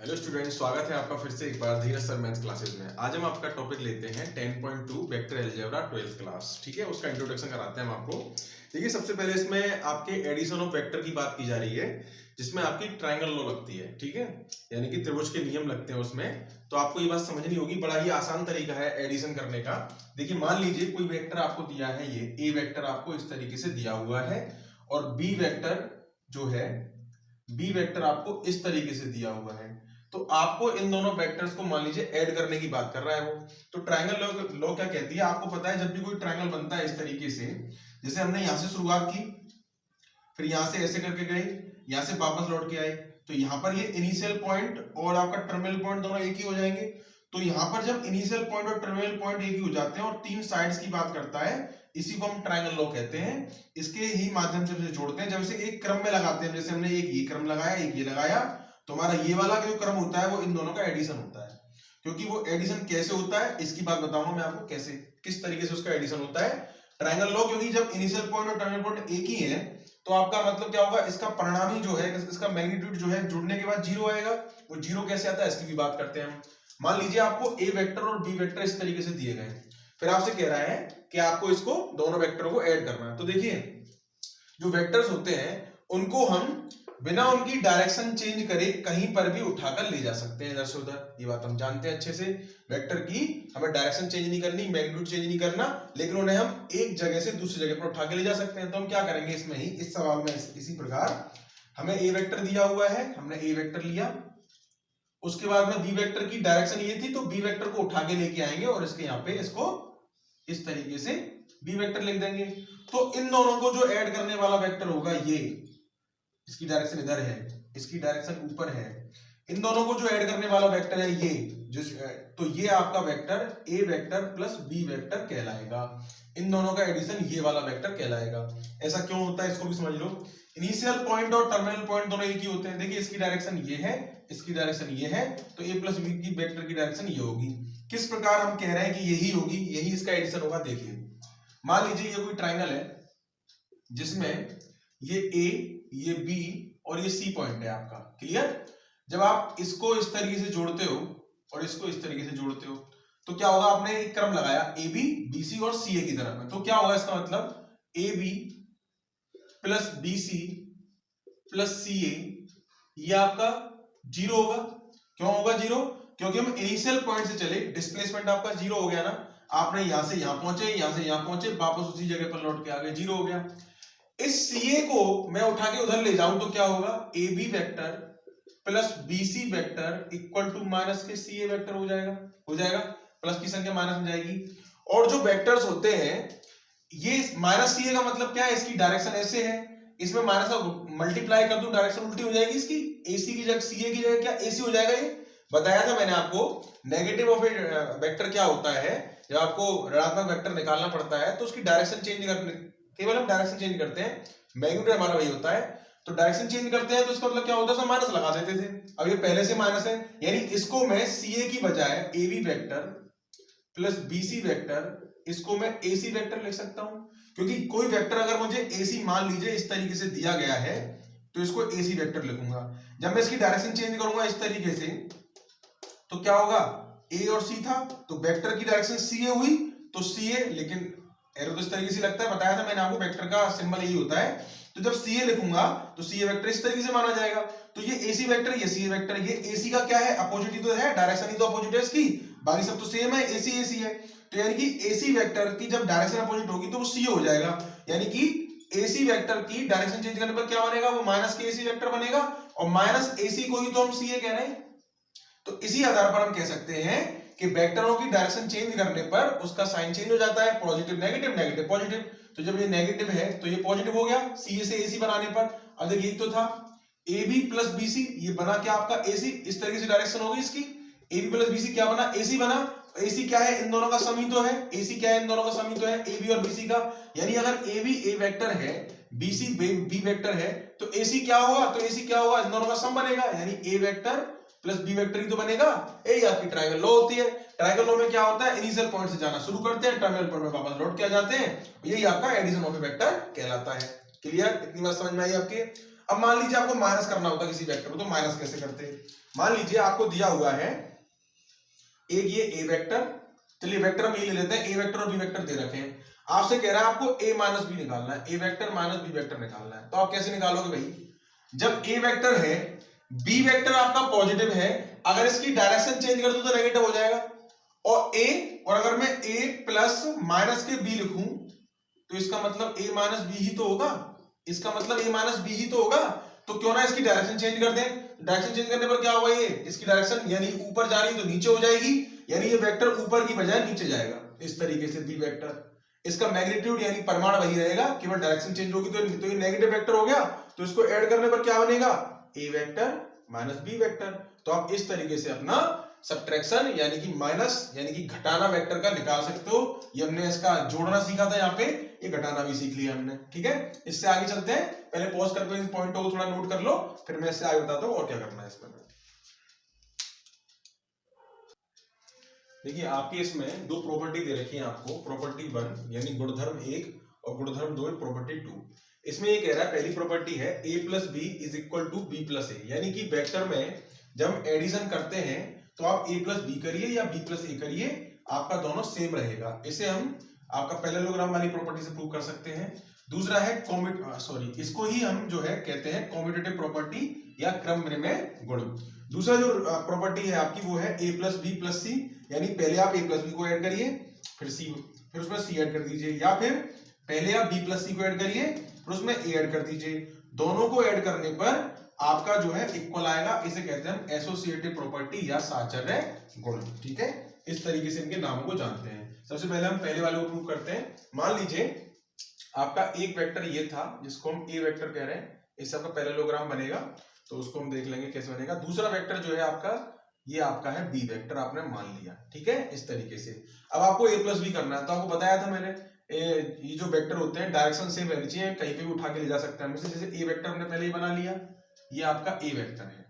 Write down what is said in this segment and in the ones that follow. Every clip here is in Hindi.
हेलो स्टूडेंट, स्वागत है आपका फिर से एक बार धीरज सर मैथ्स क्लासेस में। आज हम आपका टॉपिक लेते हैं 10.2 वेक्टर अलजेब्रा 12th क्लास। ठीक है, उसका इंट्रोडक्शन कराते हैं हम आपको। देखिए, सबसे पहले इसमें आपके एडिशन ऑफ वेक्टर की बात की जा रही है, जिसमें आपकी ट्रायंगल लॉ लगती है। ठीक है, यानी कि त्रिभुज के नियम लगते हैं उसमें। तो आपको ये बात समझनी होगी, बड़ा ही आसान तरीका है एडिशन करने का। देखिए, मान लीजिए कोई वेक्टर आपको दिया है, ये ए वेक्टर आपको इस तरीके से दिया हुआ है, और बी वेक्टर जो है, बी वेक्टर आपको इस तरीके से दिया हुआ है। तो आपको इन दोनों वेक्टर्स को मान लीजिए ऐड करने की बात कर रहा है वो। तो ट्रायंगल लॉ क्या कहती है, आपको पता है जब भी कोई ट्रायंगल बनता है इस तरीके से, जैसे हमने यहां से शुरुआत की, फिर यहां से ऐसे करके गए, यहां से वापस लौट के आए, तो यहां पर ये इनिशियल पॉइंट और आपका टर्मिनल पॉइंट दोनों एक ही हो जाएंगे। तो यहां पर जब इनिशियल पॉइंट और टर्मिनल पॉइंट एक ही हो जाते हैं और तीन साइड्स की बात करता है, इसी को हम ट्रायंगल लॉ कहते हैं। इसके ही माध्यम से जोड़ते हैं, जब इसे एक क्रम में लगाते हैं, जैसे हमने एक ये क्रम लगाया, एक ये लगाया, तो हमारा ये वाला जो क्रम होता है वो इन दोनों का एडिशन होता है। क्योंकि वो एडिशन कैसे होता है इसकी बात बताऊंगा मैं आपको, कैसे किस तरीके से उसका एडिशन होता है ट्रायंगल लॉ। क्योंकि जब इनिशियल पॉइंट और टर्मिनल पॉइंट एक ही है, तो आपका मतलब क्या होगा, इसका परिणाम ही जो है, इसका मैग्नीट्यूड जो है जुड़ने के बाद जीरो आएगा। वो जीरो कैसे आता है इसकी भी बात करते हैं हम। मान लीजिए आपको ए वेक्टर और बी वेक्टर इस तरीके से दिए गए, फिर आपसे कह रहा है कि आपको इसको दोनों वेक्टरों को ऐड करना है। तो देखिए, जो वेक्टर्स होते हैं उनको हम बिना उनकी डायरेक्शन चेंज करे कहीं पर भी उठाकर ले जा सकते हैं इधर से उधर। ये बात हम जानते हैं अच्छे से। वेक्टर की हमें डायरेक्शन चेंज नहीं करनी, मैग्नीट्यूड चेंज नहीं करना, लेकिन उन्हें हम एक जगह से दूसरी जगह पर उठा के ले जा सकते हैं। तो हम क्या करेंगे इसमें ही, इस सवाल में इसी प्रकार, हमें ए वेक्टर दिया हुआ है, हमने ए वेक्टर लिया, उसके बाद में बी वेक्टर की डायरेक्शन ये थी, तो बी वेक्टर को उठा के लेके आएंगे और इसके यहाँ पे इसको इस तरीके से बी वेक्टर लिख देंगे। तो इन दोनों को जो ऐड करने वाला वेक्टर होगा, ये इसकी डायरेक्शन इधर है, इसकी डायरेक्शन ऊपर है, इन दोनों को जो ऐड करने वाला वेक्टर है ये जो, तो ये आपका vector A vector plus B vector कहलाएगा। इन दोनों का एडिशन ये वाला वेक्टर कहलाएगा। ऐसा क्यों होता है इसको भी समझ लो। इनिशियल पॉइंट और टर्मिनल पॉइंट दोनों एक ही होते हैं। देखिए, इसकी डायरेक्शन ये है, इसकी डायरेक्शन ये है, तो ए प्लस बी की वेक्टर की डायरेक्शन ये होगी। किस प्रकार हम कह रहे हैं कि यही होगी, यही इसका एडिशन होगा। देखिए, मान लीजिए ये कोई ट्राइंगल है जिसमें ये ए, ये बी और ये सी पॉइंट है आपका। क्लियर। जब आप इसको इस तरीके से जोड़ते हो और इसको इस तरीके से जोड़ते हो, तो क्या होगा, आपने एक क्रम लगाया ए बी बी सी और सी ए की तरफ में, तो क्या होगा इसका मतलब A B plus B C plus C A, ये आपका जीरो होगा। क्यों होगा जीरो? क्योंकि हम इनिशियल पॉइंट से चले, डिस्प्लेसमेंट आपका जीरो हो गया ना। आपने यहां से यहां पहुंचे, यहां से यहां पहुंचे, वापस उसी जगह पर लौट के आ गए, जीरो हो गया। इस सीए को मैं उठा के उधर ले जाऊं तो क्या होगा, A B vector plus B C vector equal to minus के सी ए वेक्टर हो जाएगा। प्लस की संख्या माइनस में जाएगी। और जो वेक्टर्स होते हैं, ये माइनस सी ए का मतलब क्या है, इसकी डायरेक्शन ऐसे है, इसमें माइनस का मल्टीप्लाई कर दूं, डायरेक्शन उल्टी हो जाएगी इसकी। एसी की जगह सी ए की जगह क्या एसी हो जाएगा। ये बताया था मैंने आपको। नेगेटिव ऑफ ए वेक्टर क्या होता है, जब आपको ऋणात्मक वेक्टर निकालना पड़ता है तो उसकी डायरेक्शन चेंज करने, केवल हम डायरेक्शन चेंज करते हैं, मैग्नीट्यूड हमारा वही होता है। तो डायरेक्शन चेंज करते हैं तो इसका मतलब क्या होता है, माइनस लगा देते थे। अब ये पहले से माइनस है, यानी इसको मैं सीए की बजाय A B vector plus B C vector, इसको मैं ए सी वेक्टर लिख सकता हूं। क्योंकि कोई वेक्टर अगर मुझे ए सी मान लीजिए इस तरीके से दिया गया है, तो इसको ए सी वेक्टर लिखूंगा। जब मैं इसकी डायरेक्शन चेंज करूंगा इस तरीके से, तो क्या होगा, ए और सी था, तो वेक्टर की डायरेक्शन सी ए हुई, तो सी ए, लेकिन एरो तो इस तरीके से लगता है, बताया था मैंने आपको, वेक्टर का सिंबल यही होता है। तो जब सी ए लिखूंगा तो सी ए वेक्टर इस तरीके से माना जाएगा। तो ये ए सी वेक्टर, ये सी ए वेक्टर, ये ए सी का क्या है, अपोजिट ही तो है, डायरेक्शन ही तो अपोजिट है इसकी, बाकी सब तो सेम है, ए सी है। तो यानी कि ए सी वेक्टर की जब डायरेक्शन अपोजिट होगी तो वो सी ए हो जाएगा। यानी कि ए सी वेक्टर की डायरेक्शन चेंज करने पर क्या बनेगा, वो माइनस के ए सी वेक्टर बनेगा, और माइनस ए सी को ही तो हम सी ए कह रहे हैं। तो इसी आधार पर हम कह सकते हैं कि वेक्टरों की डायरेक्शन चेंज करने पर उसका साइन चेंज हो जाता है, पॉजिटिव नेगेटिव, नेगेटिव पॉजिटिव। तो जब ये नेगेटिव है तो ये पॉजिटिव हो गया सी से एसी बनाने पर। अब देखिए, तो था A B plus B C, ये बना क्या आपका एसी, इस तरीके से डायरेक्शन होगी इसकी। A B plus B C क्या बना, एसी बना। एसी क्या है, इन दोनों का सम ही तो है। एसी क्या है, इन दोनों का सम ही तो है, ए बी और बी सी का। यानी अगर ए बी ए वेक्टर है, बी सी बी वेक्टर है, तो एसी क्या होगा, तो एसी क्या होगा, इन दोनों का सम बनेगा, यानी ए वेक्टर प्लस बी वेक्टर ही तो बनेगा। यही आपकी ट्रायंगल लॉ होती है। ट्रायंगल लॉ में क्या होता है, इनिशियल पॉइंट से जाना शुरू करते हैं, टर्मिनल पॉइंट में वापस लौट के आ जाते हैं। यही आपका एडिशन ऑफ ए वेक्टर कहलाता है। क्लियर, इतनी बात समझ में आई आपके। अब मान लीजिए आपको माइनस करना होता किसी वेक्टर को, तो माइनस कैसे करते? मान लीजिए आपको दिया हुआ है एक ये ए वेक्टर, चलिए वेक्टर हम ये ले लेते हैं, ए वेक्टर और बी वेक्टर दे रखे हैं, आपसे कह रहा है आपको ए माइनस बी निकालना है, ए वेक्टर माइनस बी वेक्टर निकालना है। तो आप कैसे निकालोगे भाई? जब ए वेक्टर है, बी वेक्टर आपका पॉजिटिव है, अगर इसकी डायरेक्शन चेंज कर दूं तो नेगेटिव हो जाएगा, और अगर मैं ए प्लस माइनस के बी लिखूं तो इसका मतलब ए माइनस बी ही तो होगा, इसका मतलब ए माइनस बी ही तो होगा। तो क्यों ना इसकी डायरेक्शन चेंज कर दें, डायरेक्शन चेंज करने पर क्या होगा, ये इसकी डायरेक्शन यानी ऊपर जा रही तो नीचे हो जाएगी, यानी ये वेक्टर ऊपर की बजाय नीचे जाएगा, इस तरीके से बी वेक्टर, इसका मैग्नीट्यूड यानी परिमाण वही रहेगा, केवल डायरेक्शन चेंज होगी। तो ये नेगेटिव वेक्टर हो गया, तो इसको ऐड करने पर क्या बनेगा, A vector minus B vector. तो आप इस तरीके से अपना सब्ट्रैक्शन यानी कि माइनस यानी कि घटाना वेक्टर का निकाल सकते हो। ये हमने इसका जोड़ना सीखा था, यहाँ पे ये घटाना भी सीख लिया हमने, ठीक है। इससे आगे चलते हैं, पहले पॉज करके इन पॉइंटों को थोड़ा नोट कर लो, फिर मैं इससे आगे बताता हूँ और क्या करना है इसमें। देखिए आपके इसमें दो प्रॉपर्टी दे रखी है आपको, प्रॉपर्टी 1 यानी गुणधर्म 1 और गुणधर्म 2 प्रॉपर्टी 2। इसमें ये कह रहा है पहली प्रॉपर्टी है a plus B is equal to B plus A, यानी कि वेक्टर में जब हम एडिशन करते हैं तो आप a प्लस बी करिए या b प्लस ए करिए, आपका दोनों सेम रहेगा। इसे हम आपका पैरेललोग्राम वाली प्रॉपर्टी से प्रूव कर सकते हैं। दूसरा है इसको ही हम जो है कहते हैं कॉम्यूटेटिव प्रॉपर्टी या क्रम विनिमय गुण। दूसरा जो प्रॉपर्टी है आपकी वो है a प्लस बी प्लस सी, यानी पहले आप a प्लस बी को ऐड करिए फिर उसमें c ऐड कर दीजिए, या फिर पहले आप b प्लस सी को ऐड करिए फिर उसमें a ऐड कर दीजिए। दोनों को ऐड करने पर आपका जो है इक्वल आएगा, इसे कहते हैं हम एसोसिएटिव प्रॉपर्टी या साहचर्य गुण, ठीक है। इस तरीके से इनके नामों को जानते हैं। सबसे पहले हम पहले वाले को प्रूव करते हैं। मान लीजिए आपका एक वेक्टर ये था जिसको हम ए वेक्टर कह रहे हैं, इससे आपका पैरेललोग्राम बनेगा, तो उसको हम देख लेंगे कैसे बनेगा। दूसरा वेक्टर जो है आपका ये आपका है बी वेक्टर, आपने मान लिया, ठीक है, इस तरीके से। अब आपको ए प्लस बी करना है, तो आपको बताया था मैंने ये जो वेक्टर होते हैं डायरेक्शन सेम रहनी चाहिए, कहीं पे भी उठा के ले जा सकते हैं। जैसे ए वेक्टर हमने पहले ही बना लिया, ये आपका ए वेक्टर है,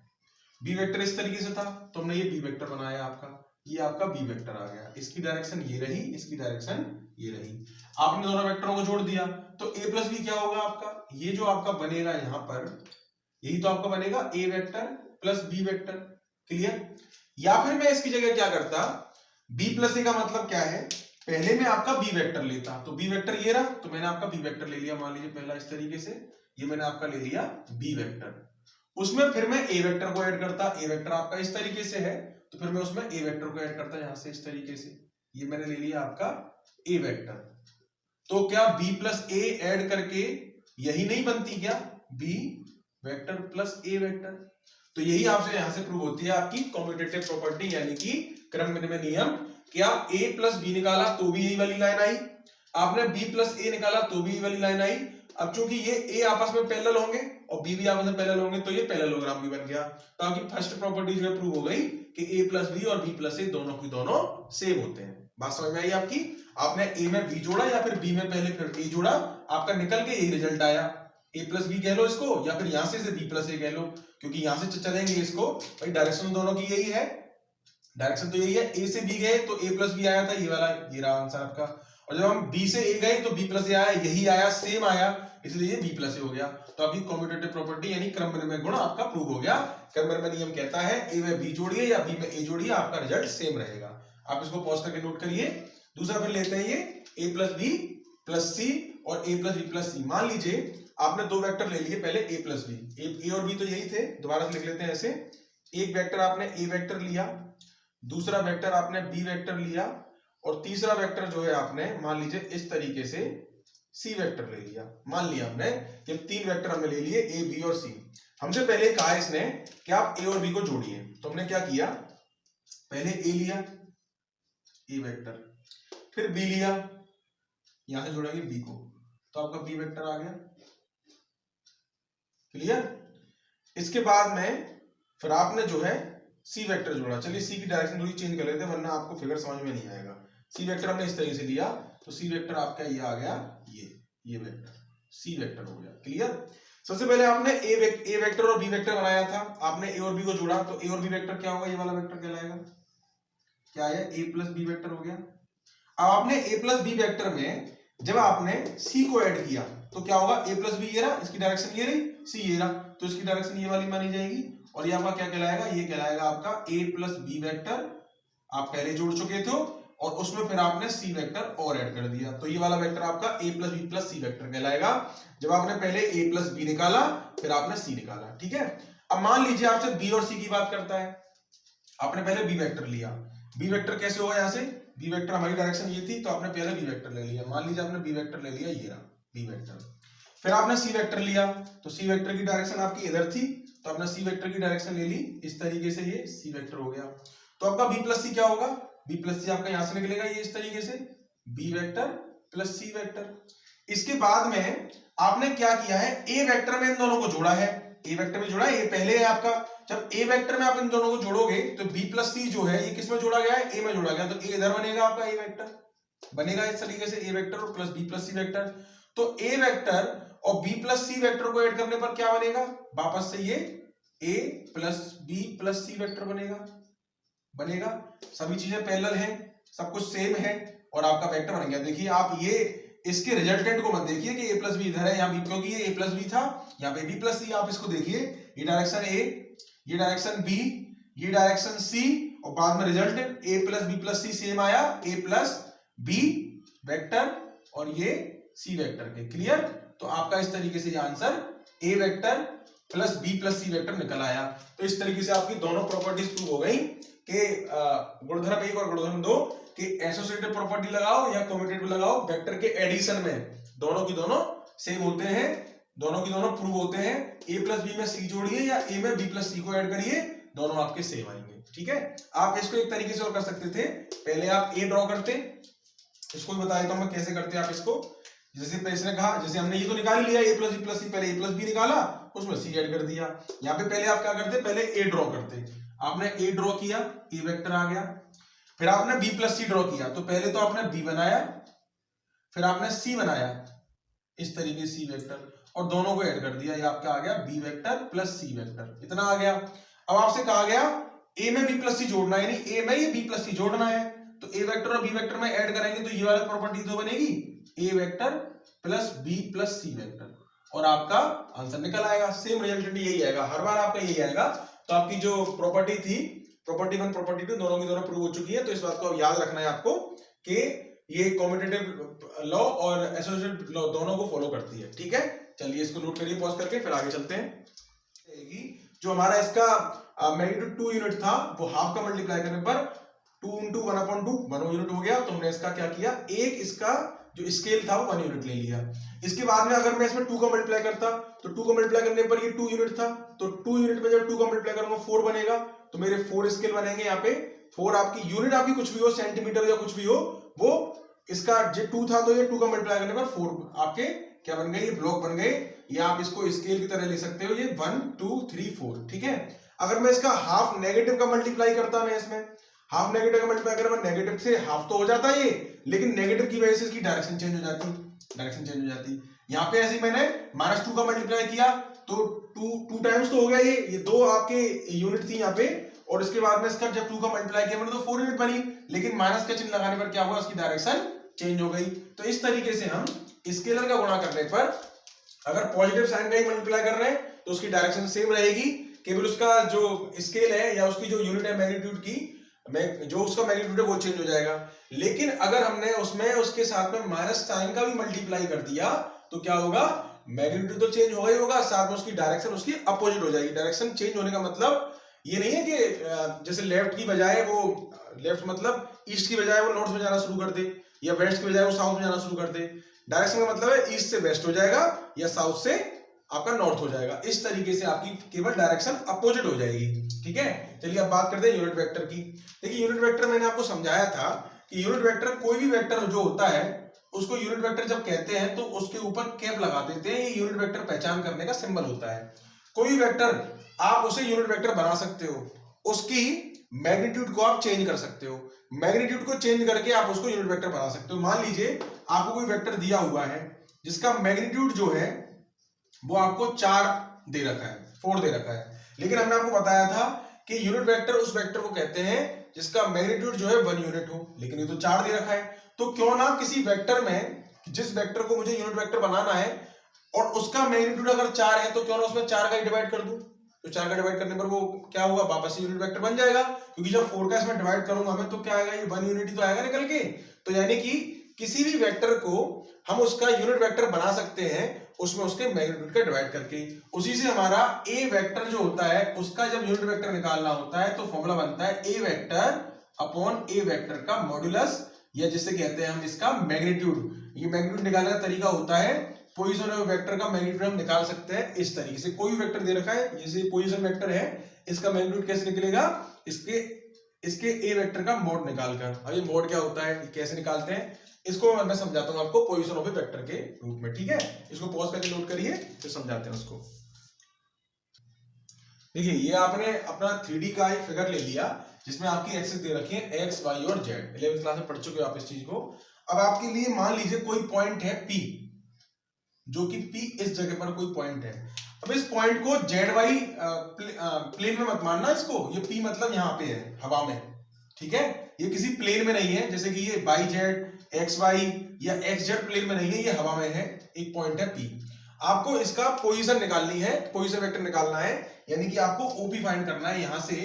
बी वेक्टर इस तरीके से था तो हमने ये बी वेक्टर बनाया, आपका ये आपका बी वेक्टर आ गया, इसकी डायरेक्शन ये रही, इसकी डायरेक्शन ये रही। आपने दोनों वेक्टरों को जोड़ दिया तो ए प्लस बी क्या होगा आपका, ये जो आपका बनेगा यहाँ पर यही तो आपका बनेगा A vector plus B vector, clear. या फिर मैं इसकी जगह क्या करता, बी प्लस ए का मतलब क्या है, पहले मैं आपका बी वेक्टर लेता, तो बी वेक्टर ये रहा, तो मैंने आपका बी वेक्टर ले लिया, मान लीजिए पहला इस तरीके से, ये मैंने आपका ले लिया बी वेक्टर, उसमें फिर मैं ए वेक्टर को ऐड करता, ए वेक्टर आपका इस तरीके से है तो फिर मैं उसमें ए वेक्टर को ऐड करता यहां से इस तरीके से, ये मैंने ले लिया आपका ए वेक्टर। तो क्या बी प्लस ए ऐड करके यही नहीं बनती क्या, बी वेक्टर प्लस ए वेक्टर। तो यही आपसे यहां से प्रूव होती है आपकी कॉम्यूटेटिव प्रॉपर्टी यानी कि क्रम विनिमय नियम, कि आप a प्लस बी निकाला तो भी यही वाली लाइन आई, आपने b प्लस ए निकाला तो भी यही वाली लाइन आई। अब चूंकि ये a आपस में पैरेलल होंगे और b भी आपस में पैरेलल होंगे तो ये पैरेललोग्राम भी बन गया। तो आपकी फर्स्ट प्रॉपर्टी जो है प्रूव हो गई कि a प्लस बी और b प्लस ए दोनों की दोनों सेम होते हैं। बात समझ में आई आपकी। आपने a में b जोड़ा या फिर b में पहले फिर a जोड़ा, आपका निकल के यही रिजल्ट आया, a प्लस बी कह लो इसको या फिर यहां से b प्लस ए कह लो, क्योंकि यहां से चलेंगे इसको भाई, डायरेक्शन दोनों की यही है, डायरेक्शन तो यही है, a से b गए तो a प्लस बी आया था, ये वाला ये रहा आंसर आपका। और जब हम b से a गए तो b प्लस ए आया, यही आया, सेम आया, इसलिए ये b प्लस ए हो गया। तो अभी कॉम्यूटेटिव प्रॉपर्टी यानी क्रम विनिमय गुण आपका प्रूव हो गया। क्रम विनिमय नियम कहता है a में b जोड़िए या b में a जोड़िए, आपका रिजल्ट सेम रहेगा। आप इसको पॉज करके नोट करिए। दूसरा फिर लेते हैं ये a प्लस बी प्लस सी और a प्लस बी प्लस सी। मान लीजिए आपने दो वेक्टर ले लिए, पहले a प्लस बी, a और b तो यही थे, दोबारा से लिख लेते हैं ऐसे। एक वेक्टर आपने a वेक्टर लिया, दूसरा वेक्टर आपने b वेक्टर लिया और तीसरा वेक्टर जो है आपने मान लीजिए इस तरीके से c वेक्टर ले लिया। मान लिया हमने कि तीन वेक्टर हमने ले लिए a b और c। हमसे पहले कहा इसने कि आप a और b को जोड़िए, तो हमने क्या किया, पहले a लिया a वेक्टर, फिर b लिया, यहां से जोड़ेंगे b को, तो आपका b वेक्टर आ गया, क्लियर। इसके बाद में फिर आपने जो है सी वेक्टर जोड़ा। चलिए सी की डायरेक्शन थोड़ी चेंज कर लेते हैं वरना आपको फिगर समझ में नहीं आएगा। सी वेक्टर हमने इस तरीके से लिया तो सी वेक्टर आपका ये आ गया, ये वेक्टर सी वेक्टर हो गया, क्लियर। सबसे पहले आपने ए वेक्टर और बी वेक्टर बनाया था, आपने ए और बी को जोड़ा तो ए और बी वेक्टर क्या होगा, ये वाला वेक्टर कहलाएगा, क्या है, ए प्लस बी वेक्टर हो गया। अब आपने ए प्लस बी वेक्टर में जब आपने सी को ऐड किया तो क्या होगा, ए प्लस बी ये रहा, इसकी डायरेक्शन ये रही सी ये रहा, तो इसकी डायरेक्शन ये वाली मानी जाएगी। और ये आपका क्या कहलाएगा, ये कहलाएगा आपका a प्लस बी वेक्टर, आप पहले जोड़ चुके थे और उसमें फिर आपने सी वेक्टर और ऐड कर दिया, तो ये वाला वेक्टर आपका a plus B plus C vector कहलाएगा। जब आपने पहले a प्लस बी निकाला फिर आपने सी निकाला, ठीक है। अब मान लीजिए आपसे b और c की बात करता है, आपने पहले b वेक्टर लिया, b वेक्टर कैसे होगा, यहाँ से b वेक्टर हमारी डायरेक्शन ये थी तो आपने पहले b वेक्टर ले लिया, मान लीजिए आपने b वेक्टर ले लिया, ये रहा b वेक्टर। फिर आपने c वेक्टर लिया, तो c वेक्टर की डायरेक्शन आपकी इधर थी तो आपने c वेक्टर की डायरेक्शन ले ली, इस तरीके से ये c वेक्टर हो गया। तो आपका b प्लस सी क्या होगा, b प्लस सी आपका यहां से निकलेगा ये इस तरीके से, b vector plus c vector. इसके बाद में आपने क्या किया है, a वेक्टर में इन दोनों को जोड़ा है, a वेक्टर में जोड़ा है, a पहले है आपका। जब a वेक्टर में आप इन दोनों को जोड़ोगे तो b प्लस सी जो है ये किस में जोड़ा गया है, a में जोड़ा गया, तो a इधर बनेगा आपका a वेक्टर बनेगा इस तरीके से, a वेक्टर और plus b plus C vector. तो a वेक्टर और b प्लस सी वेक्टर को ऐड करने पर क्या बनेगा, वापस से ये a plus b plus C vector बनेगा। सभी चीजें पैरेलल हैं, सब कुछ सेम है और आपका वेक्टर बन गया। देखिए आप ये इसके रिजल्टेंट को मत देखिए कि a प्लस बी इधर है यहाँ b, क्योंकि ये a प्लस बी था, यहाँ पे b प्लस सी, आप इसको देखिए, ये डायरेक्शन a, ये डायरेक्शन b, ये डायरेक्शन c और बाद में resultant a plus B plus C same आया, a प्लस बी वेक्टर और ये c वेक्टर के, क्लियर। तो आपका इस तरीके से ये answer a vector plus b plus c vector निकल आया। तो इस तरीके से आपकी दोनों प्रॉपर्टीज प्रूव हो गई कि गुणधर्म 1 और गुणधर्म 2 कि एसोसिएटिव प्रॉपर्टी लगाओ या कम्यूटेटिव लगाओ, वेक्टर के एडिशन में दोनों की दोनों सेम होते हैं, दोनों की दोनों प्रूव होते हैं। a प्लस बी में c जोड़िए या a में b प्लस c को ऐड करिए, दोनों आपके सेम आएंगे, ठीक है। आप इसको एक तरीके से और कर सकते थे, पहले आप a ड्रॉ करते, इसको भी बता देता हूं मैं कैसे करते हैं आप इसको। जैसे इसने कहा, जैसे हमने ये तो निकाल लिया a प्लस बी प्लस सी, पहले a प्लस बी निकाला उसमें c ऐड कर दिया। यहाँ पे पहले आप क्या करते, पहले a ड्रॉ करते, आपने a ड्रॉ किया, a वेक्टर आ गया। फिर आपने b प्लस सी ड्रॉ किया, तो पहले तो आपने b बनाया, फिर आपने c बनाया इस तरीके से c वेक्टर, और दोनों को ऐड कर दिया, ये आपका आ गया b vector plus c vector, इतना आ गया। अब आपसे कहा गया a में b प्लस सी जोड़ना है, यानी a में ये b प्लस सी जोड़ना है, तो a वेक्टर और b वेक्टर में ऐड करेंगे तो ये वाली प्रॉपर्टी तो बनेगी, a vector plus b plus c vector, और आपका आंसर निकल आएगा। सेम रिजल्टेंट यही आएगा, हर बार आपका यही आएगा। तो आपकी जो प्रॉपर्टी थी, प्रॉपर्टी 1 प्रॉपर्टी 2 दोनों की दोनों प्रूव हो चुकी है। तो इस बात को याद रखना है आपको कि ये कम्यूटेटिव लॉ और एसोसिएटिव लॉ दोनों को फॉलो करती है, ठीक है। चलिए इसको नोट करिए पॉज करके, फिर आगे चलते हैं। जो हमारा इसका मैग्नीट्यूड 2 यूनिट था, वो हाफ का मल्टीप्लाई करने पर 2 × 1/2 1 यूनिट हो गया। तो हमने इसका क्या किया, एक इसका जो स्केल था वो 1 यूनिट ले लिया। इसके बाद में अगर मैं इसमें 2 का मल्टीप्लाई करता तो 2 का मल्टीप्लाई करने पर ये 2 यूनिट था, तो 2 यूनिट में जब 2 का मल्टीप्लाई करूंगा 4 बनेगा, तो मेरे 4 स्केल बनेंगे। यहाँ पे 4 आपकी यूनिट, आपकी कुछ भी हो, सेंटीमीटर या कुछ भी हो, वो इसका जो 2 था तो ये 2 का मल्टीप्लाई करने पर 4 आपके क्या बन गए, ये ब्लॉक बन गए, या आप इसको स्केल की तरह ले सकते हो, ये 1 2 3 4, ठीक है। अगर मैं इसका हाफ नेगेटिव का मल्टीप्लाई करता, मैं इसमें हाफ नेगेटिव का मल्टीप्लाई करें, नेगेटिव से हाफ तो हो जाता है ये, लेकिन नेगेटिव की वजह से इसकी डायरेक्शन चेंज हो जाती, डायरेक्शन चेंज हो जाती। यहाँ पे ऐसे ही मैंने -2 का मल्टीप्लाई किया तो 2 टाइम्स तो हो गया, ये 2 आपके यूनिट थी यहाँ पे, और इसके बाद में इसका जब 2 का मल्टीप्लाई किया मैंने तो 4 यूनिट बनी, लेकिन माइनस का चिन्ह लगाने पर क्या हुआ, उसकी डायरेक्शन चेंज हो गई। तो इस तरीके से हम स्केलर का गुणा करने पर अगर पॉजिटिव साइन का ही मल्टीप्लाई कर रहे हैं तो उसकी डायरेक्शन सेम रहेगी, केवल उसका जो स्केल है या उसकी जो यूनिट है मैग्नीट्यूड की, जो उसका मैग्नीट्यूड है वो चेंज हो जाएगा। लेकिन अगर हमने उसमें उसके साथ में माइनस साइन का भी मल्टीप्लाई कर दिया तो क्या होगा, मैग्नीट्यूड तो चेंज होगा ही होगा, साथ में उसकी डायरेक्शन उसकी अपोजिट हो जाएगी। डायरेक्शन चेंज होने का मतलब ये नहीं है कि जैसे लेफ्ट की बजाय वो, लेफ्ट मतलब ईस्ट की बजाय वो नॉर्थ में जाना शुरू कर दे, या वेस्ट की बजाय वो साउथ में जाना शुरू कर दे। डायरेक्शन का मतलब है ईस्ट से वेस्ट हो जाएगा या साउथ से आपका नॉर्थ हो जाएगा। इस तरीके से आपकी केवल डायरेक्शन अपोजिट हो जाएगी, ठीक है। चलिए अब बात करते हैं यूनिट वेक्टर की। देखिए यूनिट वेक्टर मैंने आपको समझाया था कि यूनिट वेक्टर, कोई भी वेक्टर जो होता है उसको यूनिट वेक्टर जब कहते हैं तो उसके ऊपर कैप लगा देते हैं, ये यूनिट वेक्टर पहचान करने का सिंबल होता है। कोई वेक्टर आप उसे यूनिट वेक्टर बना सकते हो, उसकी मैग्नीट्यूड को आप चेंज कर सकते हो, मैग्नीट्यूड को चेंज करके आप उसको यूनिट वेक्टर बना सकते हो। मान लीजिए आपको कोई वेक्टर दिया हुआ है जिसका मैग्नीट्यूड जो है वो आपको 4 दे रखा है, 4 दे रखा है, लेकिन हमने आपको बताया था कि यूनिट वेक्टर उस वेक्टर को कहते हैं जिसका मैग्नीट्यूड जो है 1 यूनिट हो, लेकिन ये तो 4 दे रखा है। तो क्यों ना किसी वेक्टर में, जिस वेक्टर को मुझे यूनिट वेक्टर बनाना है, और उसका मैग्नीट्यूड अगर 4 है तो क्यों ना उसमें 4 का डिवाइड कर दूं, तो 4 का डिवाइड करने पर वो क्या होगा, वापस से यूनिट वेक्टर बन जाएगा, क्योंकि जब 4 का इसमें डिवाइड करूंगा मैं तो क्या आएगा, ये 1 यूनिट ही तो आएगा निकल के। तो यानी कि किसी भी वेक्टर को हम उसका यूनिट वेक्टर बना सकते हैं उसमें उसके मैग्नीट्यूड का डिवाइड करके। उसी से हमारा ए वेक्टर जो होता है उसका जब यूनिट वेक्टर निकालना होता है तो फॉर्मूला बनता है ए वेक्टर अपॉन ए वेक्टर का मॉड्यूलस, या जिसे कहते हैं हम इसका मैग्नीट्यूड। ये मैग्नीट्यूड निकालने का तरीका होता है, पोजीशन ऑफ वेक्टर का मैग्नीट्यूड हम निकाल सकते हैं इस तरीके से। कोई वेक्टर दे रखा है, जैसे पोजीशन वेक्टर है, इसका मैग्नीट्यूड कैसे निकलेगा, इसके ए वेक्टर का मोड निकालकर। अब ये मोड क्या होता है, कैसे निकालते हैं, इसको मैं समझाता हूं आपको पोजीशन ऑफ ए वेक्टर के रूप में, ठीक है। इसको पॉज करके नोट करिए, फिर समझाते हैं उसको। देखिए ये आपने अपना 3D का एक फिगर ले लिया जिसमें आपकी एक्सिस दे रखी है एक्स वाई और जेड। 11th क्लास में पढ़ चुके हो आप इस चीज को। अब आपके लिए मान लीजिए कोई पॉइंट है P, जो कि P इस जगह पर कोई पॉइंट है। अब इस पॉइंट को जेड वाई प्लेन में मत मानना इसको, ये P मतलब यहाँ पे है हवा में, ठीक है। ये किसी प्लेन में नहीं है, जैसे कि ये वाई जेड एक्स वाई या एक्स जेड प्लेन में नहीं है, ये हवा में है, एक पॉइंट है P। आपको इसका पोजीशन निकालनी है, पोजीशन वेक्टर निकालना है, यानी कि आपको ओपी फाइंड करना है यहां से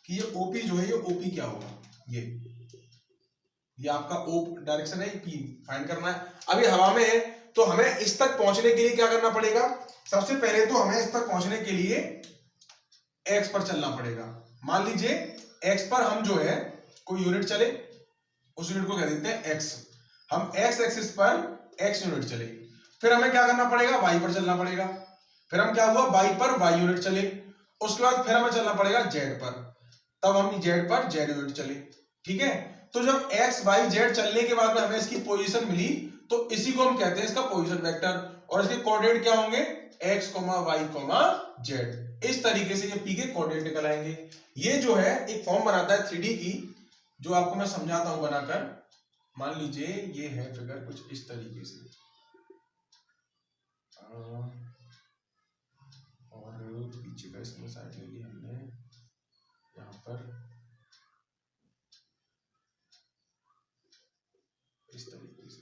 कि ये ओपी जो है, ये ओपी क्या होगा, ये आपका ओ डायरेक्शन है, पी फाइंड करना है। अब ये हवा में है तो हमें इस तक पहुंचने के लिए क्या करना पड़ेगा, सबसे पहले तो हमें इस तक पहुंचने के लिए एक्स पर चलना पड़ेगा। मान लीजिए एक्स पर हम जो है कोई यूनिट चले, उस यूनिट को कह देते हैं एक्स। हम एक्स एक्सिस पर एक्स यूनिट चले, फिर हमें क्या करना पड़ेगा, वाई पर चलना पड़ेगा, फिर हम क्या हुआ वाई पर वाई यूनिट चले, उसके बाद फिर हमें चलना पड़ेगा जेड पर, तब हम जेड पर जेड यूनिट चले, ठीक है। तो जब एक्स वाई जेड चलने के बाद में हमें इसकी पोजीशन मिली तो इसी को हम कहते हैं इसका पोजीशन वेक्टर, और इसके कोऑर्डिनेट क्या होंगे, एक्स वाई जेड। इस तरीके से ये पी के कोऑर्डिनेट निकल आएंगे। ये जो है एक फॉर्म बनाता है 3D की, जो आपको मैं समझाता हूं बनाकर। मान लीजिए ये है फिगर कुछ इस तरीके से, और पीछे का इसमें साइड ले ली हमने, यहाँ पर इस तरीके से,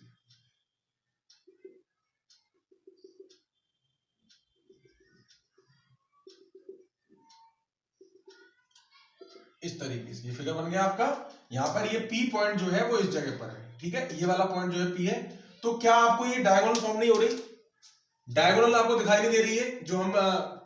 इस तरीके से ये फिगर बन गया आपका। यहाँ पर ये P पॉइंट जो है वो इस जगह पर है, ठीक है। ये वाला पॉइंट जो है P है। तो क्या आपको ये डायगोनल फॉर्म नहीं हो रही, डायगोनल आपको दिखाई नहीं दे रही है, जो हम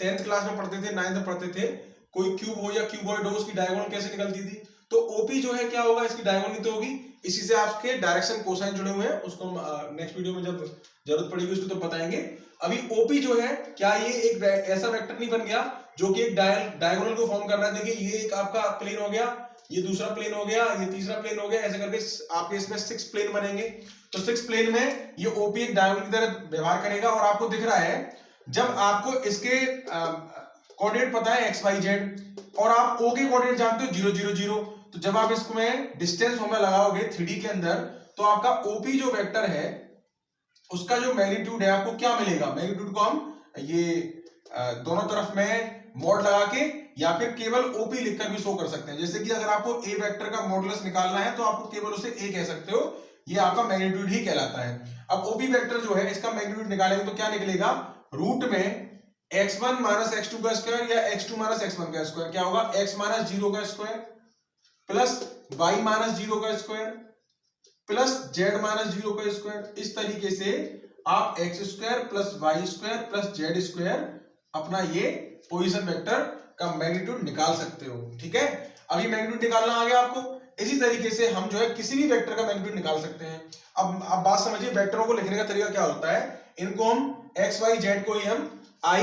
10th क्लास में पढ़ते थे, 9th में पढ़ते थे, कोई क्यूब हो या क्यूबॉइड हो उसकी डायगोनल कैसे निकलती थी। तो ओपी जो है क्या होगा, इसकी डायगोनल तो होगी। इसी से आपके डायरेक्शन कोसाइन जुड़े हुए हैं, उसको हम नेक्स्ट वीडियो में जब जरूरत पड़ेगी उसको तो बताएंगे। अभी ओपी जो है क्या ये एक ऐसा वेक्टर नहीं बन गया जो कि एक डायगोनल को फॉर्म कर रहा है। देखिए ये एक आपका प्लेन हो गया, ये दूसरा प्लेन हो गया, ये तीसरा प्लेन हो गया, ऐसे करके आपके इसमें 6 प्लेन बनेंगे। तो 6 प्लेन में ये ओपी एक डायगोनल की तरह व्यवहार करेगा। और आपको दिख रहा है जब आपको इसके कोऑर्डिनेट पता है एक्स वाई जेड, और आप ओ के कोऑर्डिनेट जानते हो 0 0 0, तो जब आप इसमें डिस्टेंस फॉर्मूला लगाओगे 3D के अंदर तो आपका ओपी जो वेक्टर है उसका जो मैग्नीट्यूड है आपको क्या मिलेगा, मैग्नीट्यूड को हम ये दोनों तरफ में मॉड लगा के या फिर केवल ओपी लिखकर भी शो कर सकते हैं। जैसे कि अगर आपको ए वेक्टर का मॉडुलस निकालना है तो आपको केवल उसे ए कह सकते हो, ये आपका मैग्नीट्यूड ही कहलाता है। अब ओपी वेक्टर जो है इसका मैग्नीट्यूड निकालेंगे तो क्या निकलेगा, रूट में x1 माइनस x2 का स्क्वायर या x2 माइनस x1 का स्क्वायर, क्या होगा x माइनस 0 का स्क्वायर प्लस y माइनस 0 का स्क्वायर प्लस z माइनस 0 का स्क्वायर। इस तरीके से आप x square plus Y square plus Z square अपना ये पोजीशन वेक्टर का मैग्नीट्यूड निकाल सकते हो, ठीक है। अभी मैग्नीट्यूड निकालना आ गया आपको। इसी तरीके से हम जो है किसी भी वेक्टर का मैग्नीट्यूड निकाल सकते हैं। अब बात समझिए, वेक्टरों को लिखने का तरीका क्या होता है, इनको हम x y z को ही हम i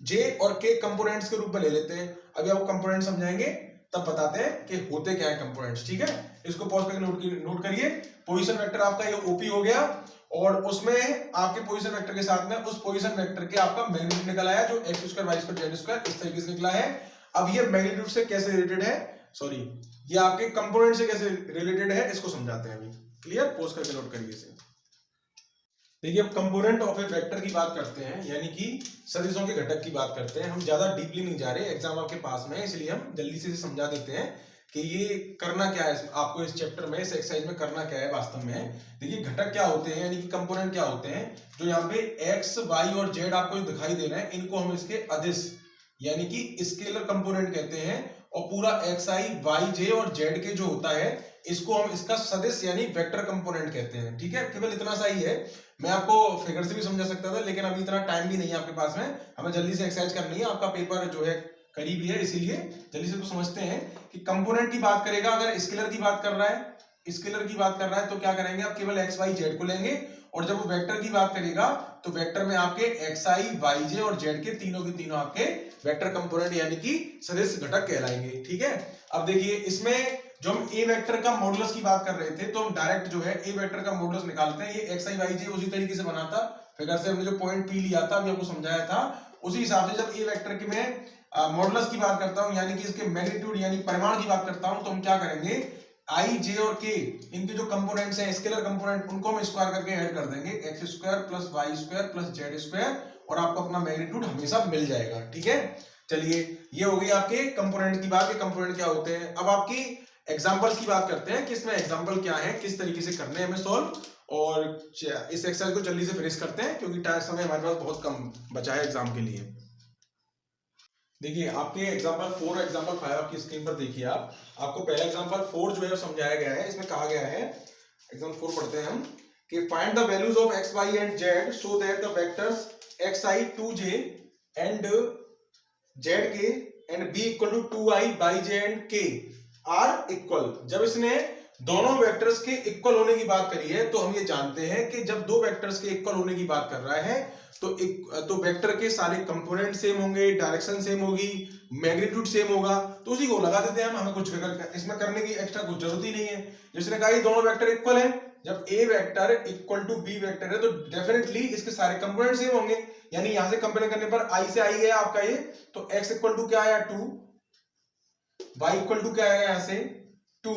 j और k कंपोनेंट्स के रूप में ले लेते हैं। अभी आपको कंपोनेंट समझाएंगे तब बताते हैं कि होते क्या है कंपोनेंट्स, ठीक है। इसको पॉज करके नोट करिए। पोजीशन वेक्टर आपका ये ओपी हो गया, और उसमें आपके पोजीशन वेक्टर के साथ में उस पोजीशन वेक्टर के आपका मैग्नीट्यूड निकल आया जो X square Y square Z square इस तरीके से निकला है। अब ये मैग्नीट्यूड से कैसे रिलेटेड है, सॉरी ये आपके कंपोनेंट से कैसे रिलेटेड है इसको समझाते हैं अभी। क्लियर, पॉज करके नोट करिए इसे। देखिए अब कंपोनेंट ऑफ ए वेक्टर की बात करते हैं, यानी कि सदिशों के घटक की बात करते हैं। हम ज्यादा डीपली नहीं जा रहे, एग्जाम आपके पास में है इसलिए हम जल्दी से समझा देते हैं कि ये करना क्या है आपको इस चैप्टर में, इस एक्सरसाइज में करना क्या है वास्तव में। देखिए घटक क्या होते हैं, यानी कि कंपोनेंट क्या होते हैं। जो यहाँ पे एक्स वाई और जेड आपको दिखाई दे रहे हैं, इनको हम इसके अदिश यानी कि स्केलर कंपोनेंट कहते हैं। और पूरा एक्स आई वाई जे और जेड के जो होता है, इसको हम इसका सदिश यानी वेक्टर कंपोनेंट कहते हैं। ठीक है, केवल इतना सा ही है। मैं आपको फिगर से भी समझा सकता था, लेकिन अभी इतना टाइम भी नहीं है आपके पास में, हमें जल्दी से एक्सरसाइज करनी है, आपका पेपर जो है करीब ही है, इसीलिए जल्दी से तो समझते हैं कि कंपोनेंट की बात करेगा। अगर स्केलर की बात कर रहा है, स्केलर की बात कर रहा है तो क्या करेंगे, आप केवल एक्स वाई जेड को लेंगे। और जब वो वेक्टर की बात करेगा तो वेक्टर में आपके एक्स आई वाई जे और जेड के तीनों आपके वेक्टर कंपोनेंट यानी कि सदिश घटक कहलाएंगे। ठीक है, अब देखिए इसमें जो हम ए वेक्टर का मॉडुलस की बात कर रहे थे, तो हम डायरेक्ट जो है ए वेक्टर का मॉडुलस निकालते हैं। ये एक्स आई वाई जे उसी तरीके से बना था, फिगर से हमने जो पॉइंट पी लिया था, अभी आपको समझाया था, उसी हिसाब से जब ए वेक्टर की मैं मॉडुलस की बात करता हूं, यानी कि इसके मैग्नीट्यूड यानी परिमाण की बात करता हूं, तो हम क्या करेंगे, आई जे और के इनके जो कंपोनेंट्स हैं स्केलर कंपोनेंट, उनको हम स्क्वायर करके ऐड कर देंगे, X square plus Y square plus Z square, और आपको अपना मैग्नीट्यूड हमेशा मिल जाएगा। ठीक है, चलिए ये हो गई आपके कंपोनेंट की बात, कंपोनेंट क्या होते हैं। अब आपकी एग्जांपल्स की बात करते हैं कि इसमें एग्जांपल क्या है, किस तरीके से करने हैं हमें सॉल्व, और इस एक्सरसाइज को जल्दी से फिनिश करते हैं क्योंकि टाइम समय हमारे पास बहुत कम बचा है एग्जाम के लिए। देखिए आपके एग्जांपल 4 और एग्जांपल 5 आपकी स्क्रीन पर देखिए आप, आपको पहला एग्जांपल 4 जो है समझाया गया है। इसमें कहा गया है, एग्जांपल 4 पढ़ते हैं हम, कि find the values of X Y and Z so that the vectors X I 2j and Z K and B equal to 2i by J and K are equal. जब इसने दोनों वेक्टर्स के इक्वल होने की बात करी है, तो हम ये जानते हैं कि जब दो वेक्टर्स के इक्वल होने की बात कर रहा है तो वेक्टर के सारे कंपोनेंट सेम होंगे, डायरेक्शन सेम होगी, मैग्नीट्यूड सेम होगा, तो उसी को लगा देते हैं हम, हमें कुछ इसमें करने की एक्स्ट्रा कुछ जरूरत ही नहीं है। जिसने कहा ये दोनों वेक्टर इक्वल है, जब A vector equal to B vector है तो डेफिनेटली इसके सारे कंपोनेंट सेम होंगे, यानी यहां से कंपेयर करने पर आई से आई गया आपका ये, तो एक्स इक्वल टू क्या आया 2, वाई इक्वल टू क्या आएगा यहां से 2,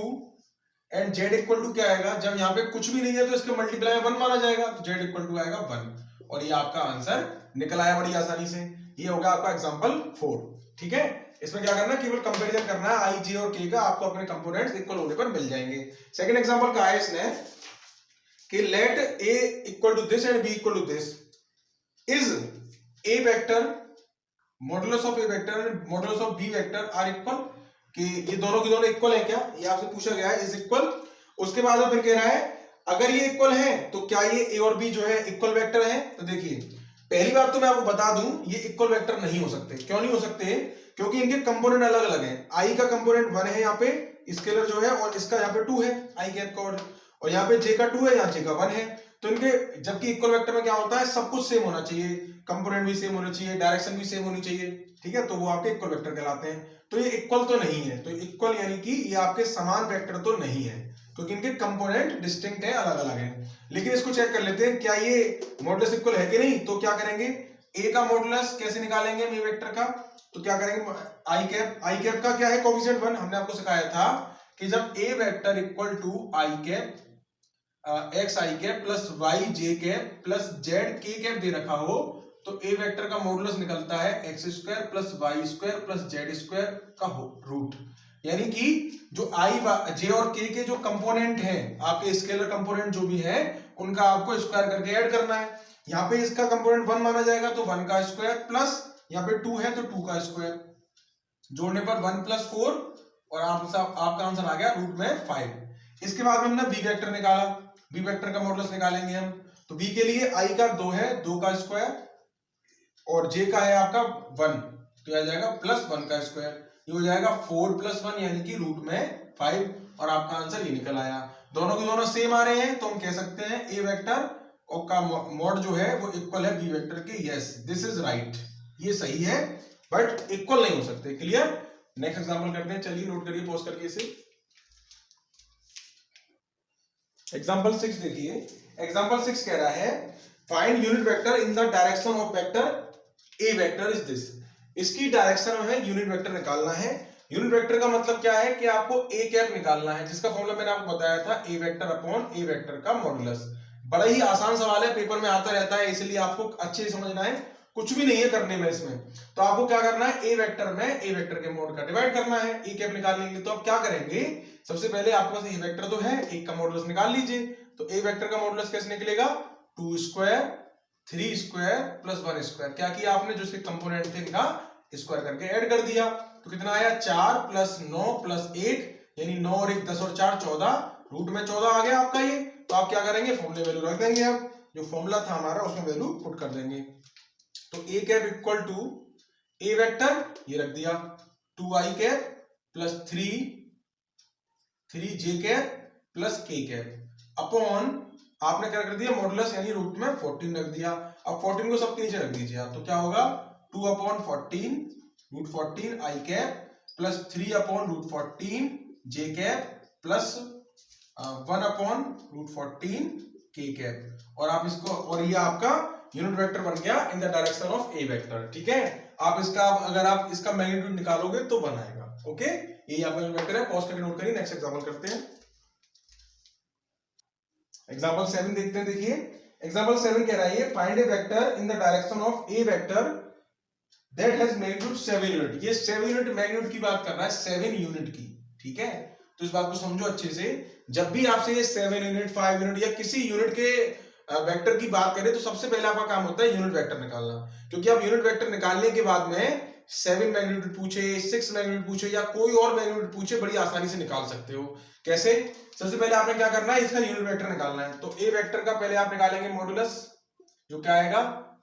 एंड जेड इक्वल टू क्या आएगा, जब यहाँ पे कुछ भी नहीं है तो इसके मल्टीप्लाई 1 माना जाएगा, तो जेड इक्वल टू आएगा 1, और ये आपका आंसर निकल आया बड़ी आसानी से। ये होगा आपका एग्जांपल 4। ठीक है, इसमें क्या करना है, केवल कंपैरिजन करना है आई जे और के का, आपको अपने कंपोनेंट्स इक्वल होने पर मिल जाएंगे। सेकंड एग्जांपल कहा है इसने कि let A equal to this and B equal to this, is A vector modulus of A vector and modulus of B vector are equal, कि ये दोनों की दोनों इक्वल है क्या, ये आपसे पूछा गया है, इज इक्वल। उसके बाद फिर कह रहा है अगर ये इक्वल है तो क्या ये ए और बी जो है इक्वल वेक्टर है। तो देखिए पहली बात तो मैं आपको बता दूं, ये इक्वल वेक्टर नहीं हो सकते। क्यों नहीं हो सकते, क्योंकि इनके कंपोनेंट अलग अलग हैं। आई का कंपोनेंट 1 है यहाँ पे स्केलर जो है, और इसका यहाँ पे 2 है आई कैप का, और यहाँ पे जे का 2 है, यहाँ जे का 1 है। तो इनके जबकि इक्वल वेक्टर में क्या होता है, सब कुछ सेम होना चाहिए, कंपोनेंट भी सेम होना चाहिए, डायरेक्शन भी सेम होनी चाहिए। ठीक है, तो वो आपके इक्वल वेक्टर कहलाते हैं। तो ये इक्वल तो नहीं है, तो इक्वल यानी कि ये आपके समान वेक्टर तो नहीं है, क्योंकि इनके कंपोनेंट डिस्टिंक्ट है, अलग अलग है। लेकिन इसको चेक कर लेते हैं क्या ये मॉडुलस इक्वल है कि नहीं। तो क्या करेंगे, ए का मॉडुलस कैसे निकालेंगे ए वेक्टर का, तो क्या करेंगे, आई कैप का क्या है कोएफिशिएंट 1, हमने आपको सिखाया था कि जब A vector equal to I cap X I cap plus Y J cap plus Z K cap दे रखा हो, तो ए वेक्टर का मॉडुलस निकलता है X square plus Y square plus Z square का रूट। यानी कि जो आई जे और के के जो कंपोनेंट हैं, आपके स्केलर कंपोनेंट जो भी है, उनका आपको स्क्वायर करके ऐड करना है। यहाँ पे इसका कंपोनेंट 1 माना जाएगा, तो 1 का स्क्वायर प्लस यहाँ पे 2 है तो 2 का स्क्वायर, जोड़ने पर 1 प्लस 4, और आपका आंसर आ गया रूट में 5। इसके बाद में हमने बी वेक्टर निकाला, बी वेक्टर का मॉडुलस निकालेंगे हम। तो बी के लिए आई का 2 है, 2 का स्क्वायर, और जे का है आपका 1, तो आ जाएगा प्लस 1 का स्क्वायर, ये हो जाएगा 4 प्लस 1 यानी कि रूट में 5, और आपका आंसर ये निकल आया। दोनों के दोनों सेम आ रहे हैं, तो हम कह सकते हैं ए वेक्टर का मॉड जो है वो इक्वल है बी वेक्टर के। यस, दिस इज राइट, ये सही है, बट इक्वल नहीं हो सकते। क्लियर, नेक्स्ट एग्जांपल करते हैं, चलिए नोट करिए पॉज करके इसे। एग्जांपल 6 देखिए, एग्जांपल 6 कह रहा है find unit vector in the direction of vector A vector is this. इसकी डायरेक्शन में यूनिट वेक्टर निकालना है। यूनिट वेक्टर का मतलब क्या है कि आपको ए कैप निकालना है, जिसका फॉर्मूला मैंने आपको बताया था, ए वेक्टर अपॉन ए वेक्टर का मॉडुलस। बड़ा ही आसान सवाल है, पेपर में आता रहता है, इसलिए आपको अच्छे से समझना है। कुछ भी नहीं है करने में इसमें। तो आपको क्या करना है, ए वेक्टर में ए वेक्टर के मोड का डिवाइड करना है ए कैप निकालने के लिए। तो आप क्या करेंगे, सबसे पहले आपके पास ए वेक्टर तो है, एक का मॉडुलस निकाल लीजिए। तो ए वेक्टर का मॉडुलस कैसे निकलेगा, 2 स्क्वायर 3 स्क्वायर प्लस 1 स्क्वायर। क्या किया आपने, जो इसके कंपोनेंट थे इनका स्क्वायर करके ऐड कर दिया। तो कितना आया, 4 प्लस 9 प्लस 1, यानी 9 और 1 10 और 4 14, रूट में 14 आ गया आपका ये। तो आप क्या करेंगे, फॉर्मूले वैल्यू रख देंगे। अब जो फॉर्मूला था हमारा उसमें वैल्यू पुट कर देंगे। तो A cap equal to A vector ये रख दिया 2i cap plus 3 J cap plus K cap upon आपने क्या कर दिया, मॉडुलस यानी रूट में 14 रख दिया। अब 14 को सबके नीचे रख दीजिए आप। तो क्या होगा, 2 अपॉन 14 रूट 14 आई कैप प्लस 3 अपॉन रूट 14 जे कैप प्लस 1 अपॉन रूट 14 के कैप। और आप इसको, और ये आपका यूनिट वेक्टर बन गया इन the direction of A vector. ठीक है, आप इसका अगर आप इसका मैग्नीट्यूड निकालोगे तो 1 आएगा। ओके, यही आपका यूनिट वेक्टर है। पॉज करके नोट करिए, नेक्स्ट एग्जांपल करते हैं। एग्जांपल 7 देखते हैं। देखिए एग्जांपल 7 कह रहा है, find A vector in the direction of A vector that has magnitude 7 unit. ये 7 यूनिट मैग्नीट्यूड की बात कर रहा है, 7 यूनिट की। ठीक है, तो इस बात को समझो अच्छे से। जब भी आपसे ये 7 यूनिट 5 यूनिट या किसी यूनिट के वेक्टर की बात करें तो सबसे पहले आपका काम होता है यूनिट वेक्टर निकालना। क्योंकि आप यूनिट वेक्टर निकालने के बाद में 7 मैग्नीट्यूड पूछे, 6 मैग्नीट्यूड पूछे या कोई और मैग्नीट्यूड पूछे, बड़ी आसानी से निकाल सकते हो। कैसे, सबसे पहले आपने क्या करना है, इसका यूनिट वेक्टर निकालना है। तो ए वेक्टर का पहले आप निकालेंगे मॉडुलस, जो क्या आएगा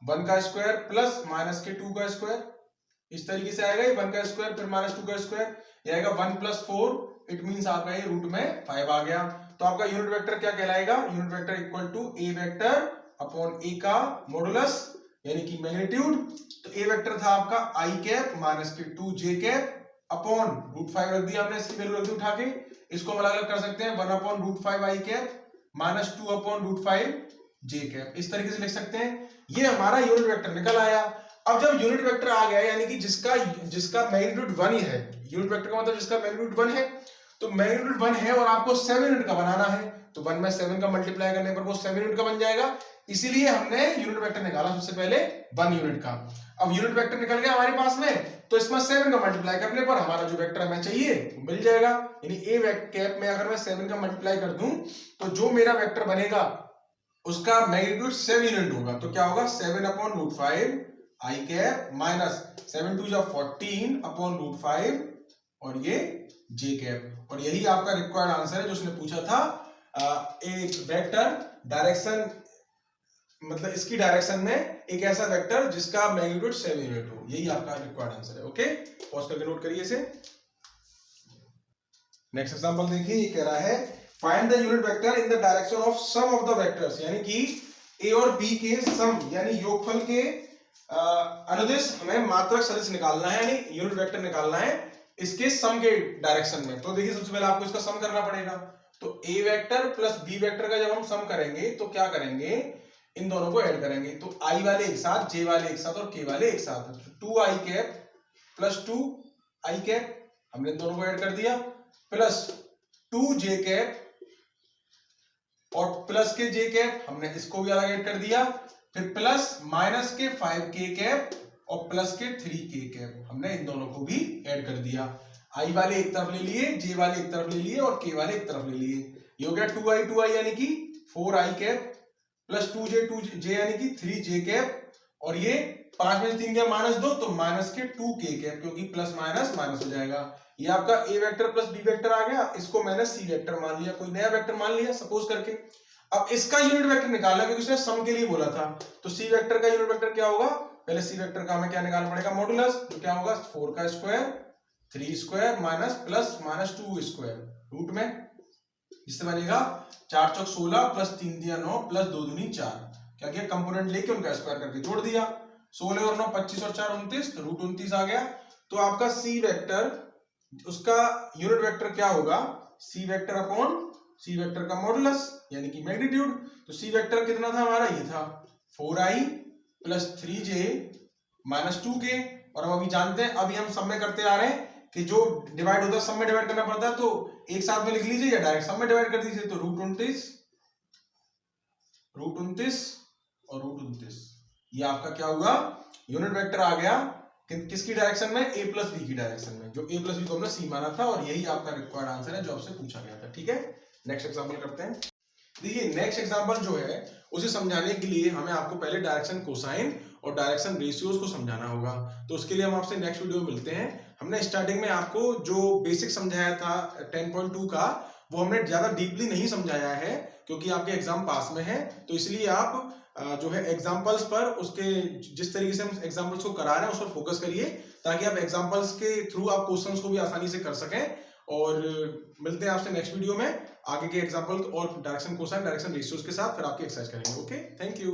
1 का स्क्वायर प्लस माइनस के 2 का स्क्वायर। इस तरीके से आएगा, 1 का स्क्वायर फिर माइनस 2 का स्क्वायर, ये आएगा 1 प्लस 4, इट मींस आपका ये रूट में 5 आ गया। तो आपका यूनिट वेक्टर क्या कहलाएगा, unit vector equal to A vector upon A का मॉडुलस यानी कि मैग्नीट्यूड। तो ए वेक्टर था आपका आई कैप माइनस के 2 जे कैप अपॉन रूट 5 रख दिया हमने, इसकी वैल्यू रख दी उठा के। इसको हम अलग अलग कर सकते हैं, 1 अपॉन रूट 5 आई कैप माइनस 2 अपॉन रूट 5 जे कैप। इस तरीके से लिख सकते हैं। ये हमारा यूनिट वेक्टर निकल आया। अब जब यूनिट वेक्टर आ गया, यानी कि जिसका मैग्नीट्यूड 1 ही है, यूनिट वेक्टर का मतलब जिसका मैग्नीट्यूड 1 है, तो मैग्नीट्यूड 1 है और आपको 7 यूनिट का बनाना है, तो 1 में 7 का मल्टीप्लाई करने पर वो 7 यूनिट का बन जाएगा। इसीलिए हमने यूनिट वेक्टर निकाला सबसे पहले 1 यूनिट का। अब यूनिट वेक्टर निकल गया हमारे पास में, तो इसमें 7 का मल्टीप्लाई करने पर हमारा जो वेक्टर हमें चाहिए वो मिल जाएगा। यानी ए कैप में अगर मैं 7 का मल्टीप्लाई कर दूं तो जो मेरा वेक्टर बनेगा उसका मैग्नीट्यूड 7 यूनिट होगा। तो क्या होगा, 7 अपॉन रूट 5 आई कैप माइनस 7 2 14 अपॉन रूट 5 और ये जे कैप। और यही आपका रिक्वायर्ड आंसर है जो उसने पूछा था। एक वेक्टर डायरेक्शन, मतलब इसकी डायरेक्शन में एक ऐसा वेक्टर जिसका मैग्नीट्यूड 7 यूनिट हो, यही आपका रिक्वायर्ड आंसर है। ओके, पॉज करके नोट करिए इसे। नेक्स्ट एग्जांपल देखिए, ये कह रहा है find the unit vector in the direction of sum of the vectors, यानी कि ए और बी के सम यानी योगफल के अनुदिश हमें मात्रक सदिश निकालना है, यानी यूनिट वेक्टर निकालना है इसके सम के डायरेक्शन में। तो देखिए सबसे पहले आपको इसका सम करना पड़ेगा। तो A vector plus B vector का जब हम सम करेंगे तो क्या करेंगे, इन दोनों को ऐड करेंगे। तो आई वाले एक साथ, जे वाले एक साथ और के वाले एक साथ। 2 आई कैप प्लस 2 आई कैप हमने इन दोनों को ऐड कर दिया, प्लस 2 जे कैप और प्लस के जे कैप हमने इसको भी अलग ऐड कर दिया, फिर प्लस माइनस के 5 के कैप और प्लस के 3 के कैप हमने इन दोनों को भी ऐड कर दिया। आई वाले एक तरफ ले लिए, जे वाले एक तरफ ले लिए और के वाले एक तरफ ले लिए। ये हो गया 2i यानी कि 4 आई कैप प्लस 2 जे यानी कि 3 जे कैप, और ये 5 में से 3 गया -2 तो माइनस के 2 के कैप, क्योंकि प्लस माइनस माइनस हो जाएगा। ये आपका ए वेक्टर प्लस बी वेक्टर आ गया, इसको मैंने सी वेक्टर मान लिया, कोई नया वेक्टर मान लिया सपोज करके। अब इसका यूनिट वेक्टर निकालना, क्योंकि उसने सम के लिए बोला था। तो सी वेक्टर का यूनिट वेक्टर क्या होगा, पहले सी वेक्टर का हमें क्या निकालना पड़ेगा, मॉडुलस। तो क्या होगा 4 का square 3 square minus plus minus 2 square root में, इससे बनेगा 4 चौक 16 प्लस 3 दिया 9 प्लस 2 दूनी 4। क्या किया, कंपोनेंट लेके उनका स्क्वायर करके जोड़ दिया। 16 और 9 25 और 4 29, तो रूट 29 आ गया। तो आपका सी वेक्टर, उसका यूनिट वेक्टर क्या होगा, C vector upon C vector का मॉडुलस यानी कि मैग्नीट्यूड। तो सी वेक्टर कितना था हमारा, ये था 4i plus 3j minus 2k। और हम अभी जानते हैं, अभी हम सब में करते आ रहे हैं कि जो डिवाइड होता है सब में डिवाइड करना पड़ता है, तो एक साथ में लिख लीजिए या डायरेक्ट सब में डिवाइड कर दीजिए। तो रूट 29 और रूट 29, ये आपका क्या हुआ, यूनिट वेक्टर आ गया किसकी डायरेक्शन में, a प्लस बी की डायरेक्शन में, जो a प्लस बी को हमने c माना था, और यही आपका रिक्वायर्ड आंसर है जो आपसे पूछा गया था। ठीक है, नेक्स्ट एग्जांपल करते हैं। देखिए नेक्स्ट एग्जांपल जो है उसे समझाने के लिए हमें आपको पहले डायरेक्शन कोसाइन और डायरेक्शन रेशियोज को समझाना होगा। तो उसके लिए हम आपसे नेक्स्ट वीडियो में मिलते हैं। हमने स्टार्टिंग में आपको जो बेसिक समझाया था 10.2 का, वो हमने ज्यादा डीपली नहीं समझाया है क्योंकि आपके एग्जाम पास में है, तो इसलिए आप जो है एग्जाम्पल्स पर, उसके जिस तरीके से हम एग्जाम्पल्स को करा रहे हैं उस पर फोकस करिए, ताकि आप एग्जाम्पल्स के थ्रू आप क्वेश्चंस को भी आसानी से कर सकें। और मिलते हैं आपसे नेक्स्ट वीडियो में आगे के एग्जाम्पल और डायरेक्शन कोसाइन डायरेक्शन रेशियोज के साथ, फिर आपकी एक्सरसाइज करेंगे। Okay, thank you.